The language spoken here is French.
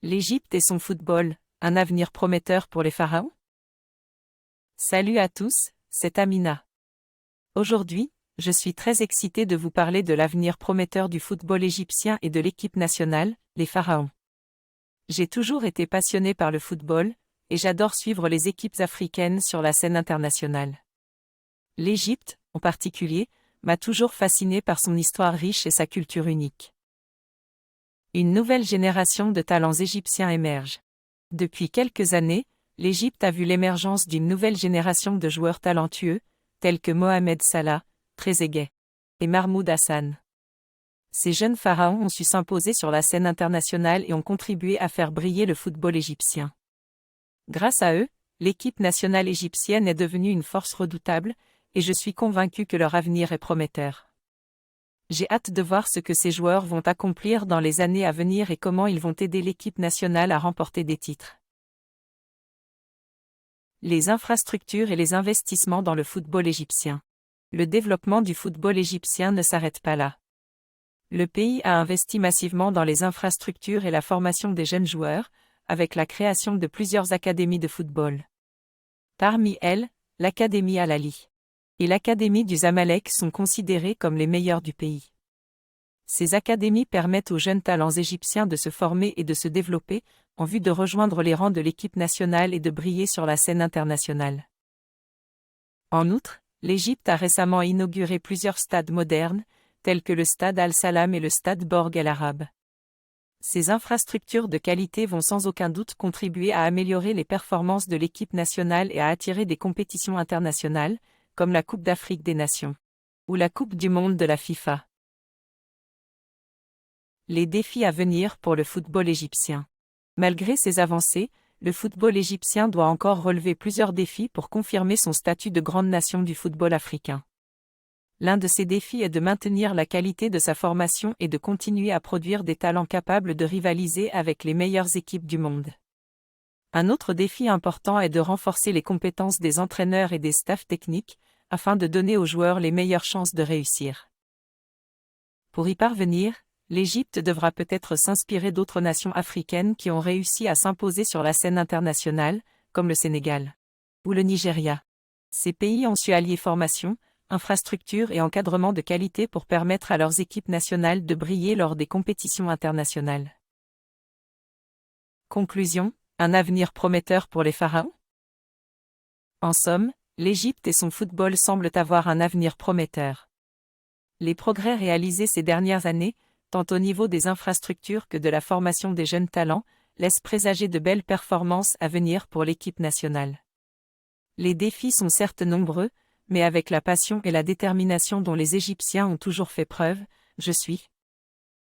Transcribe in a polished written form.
L'Égypte et son football, un avenir prometteur pour les pharaons? Salut à tous, c'est Amina. Aujourd'hui, je suis très excitée de vous parler de l'avenir prometteur du football égyptien et de l'équipe nationale, les pharaons. J'ai toujours été passionnée par le football, et j'adore suivre les équipes africaines sur la scène internationale. L'Égypte, en particulier, m'a toujours fascinée par son histoire riche et sa culture unique. Une nouvelle génération de talents égyptiens émerge. Depuis quelques années, l'Égypte a vu l'émergence d'une nouvelle génération de joueurs talentueux, tels que Mohamed Salah, Trezeguet et Mahmoud Hassan. Ces jeunes pharaons ont su s'imposer sur la scène internationale et ont contribué à faire briller le football égyptien. Grâce à eux, l'équipe nationale égyptienne est devenue une force redoutable, et je suis convaincue que leur avenir est prometteur. J'ai hâte de voir ce que ces joueurs vont accomplir dans les années à venir et comment ils vont aider l'équipe nationale à remporter des titres. Les infrastructures et les investissements dans le football égyptien. Le développement du football égyptien ne s'arrête pas là. Le pays a investi massivement dans les infrastructures et la formation des jeunes joueurs, avec la création de plusieurs académies de football. Parmi elles, l'Académie Al-Ahly et l'Académie du Zamalek sont considérées comme les meilleures du pays. Ces académies permettent aux jeunes talents égyptiens de se former et de se développer, en vue de rejoindre les rangs de l'équipe nationale et de briller sur la scène internationale. En outre, l'Égypte a récemment inauguré plusieurs stades modernes, tels que le stade Al-Salam et le stade Borg El Arab. Ces infrastructures de qualité vont sans aucun doute contribuer à améliorer les performances de l'équipe nationale et à attirer des compétitions internationales, comme la Coupe d'Afrique des Nations ou la Coupe du Monde de la FIFA. Les défis à venir pour le football égyptien. Malgré ces avancées, le football égyptien doit encore relever plusieurs défis pour confirmer son statut de grande nation du football africain. L'un de ces défis est de maintenir la qualité de sa formation et de continuer à produire des talents capables de rivaliser avec les meilleures équipes du monde. Un autre défi important est de renforcer les compétences des entraîneurs et des staffs techniques, afin de donner aux joueurs les meilleures chances de réussir. Pour y parvenir, l'Égypte devra peut-être s'inspirer d'autres nations africaines qui ont réussi à s'imposer sur la scène internationale, comme le Sénégal ou le Nigeria. Ces pays ont su allier formation, infrastructure et encadrement de qualité pour permettre à leurs équipes nationales de briller lors des compétitions internationales. Conclusion, un avenir prometteur pour les pharaons? En somme, l'Égypte et son football semblent avoir un avenir prometteur. Les progrès réalisés ces dernières années, tant au niveau des infrastructures que de la formation des jeunes talents, laissent présager de belles performances à venir pour l'équipe nationale. Les défis sont certes nombreux, mais avec la passion et la détermination dont les Égyptiens ont toujours fait preuve, je suis